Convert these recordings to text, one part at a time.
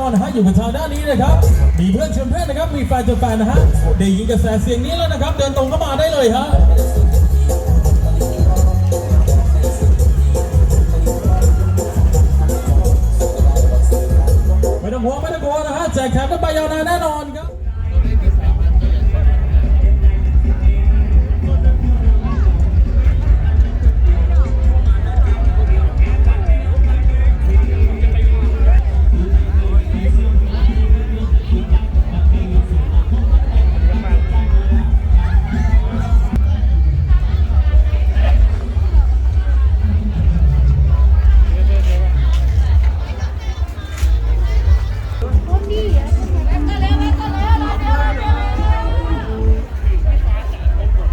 อนนะฮะอยู่กับทางด้านนี้นะครับมีเพื่อนชวนเพื่อนนะครับมีแฟนชวนแฟนนะฮะได้ยินกระแสเสียงนี้แล้วนะครับเดินตรงเข้ามาได้เลยฮะไม่ต้องห่วงไม่ต้องกลัวนะฮะแจกแถมกันไปยาวนานแน่นอนครับ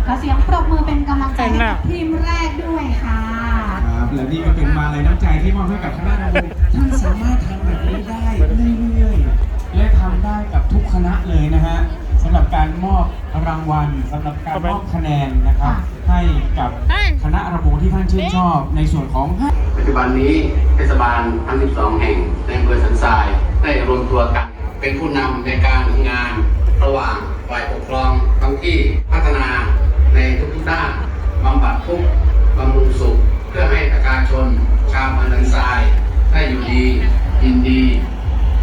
ขอเสียงปรบมือเป็นกำลังใจให้กับทีมแรกด้วยค่ะครับและนี่ก็เป็นมาลัยน้ำใจที่มอบให้กับคณะระบบท่านสามารถทำแบบนี้ได้เรื่อยๆและทำได้กับทุกคณะเลยนะฮะสำหรับการมอบรางวัลสำหรับการมอบคะแนนนะครับให้กับคณะระบบที่ท่านชื่นชอบในส่วนของปัจจุบันนี้เทศบาลทั้ง 12 แห่งในอำเภอสันทรายได้รวมตัวกันเป็นผู้นำในการทำงานระหว่างฝ่ายปกครองท้องที่พัฒนาในทุกๆด้านบำบัดทุกข์บำรุงสุขเพื่อให้ประชาชนชาวอำเภอสันทรายได้อยู่ดีกินดี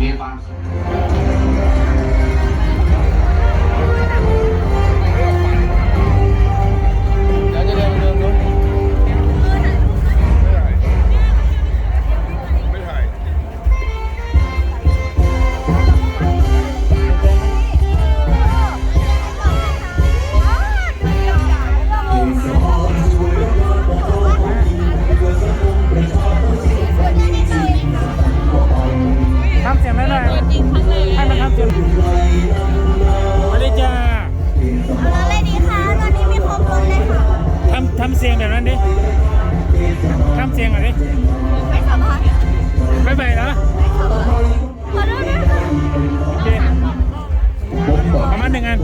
มีความสุขทำเสียงได้เลยให้มันทำเสียงมาเลยจ้าเอาอะไรดีคะตอนนี้มีครบรถเลยค่ะทำเสียงแบบนั้นดิทำเสียงหน่อยดิไม่สัมภาษณ์ไม่ไปเหรอขอโทษนะคะโอเคประมาณ1 อัน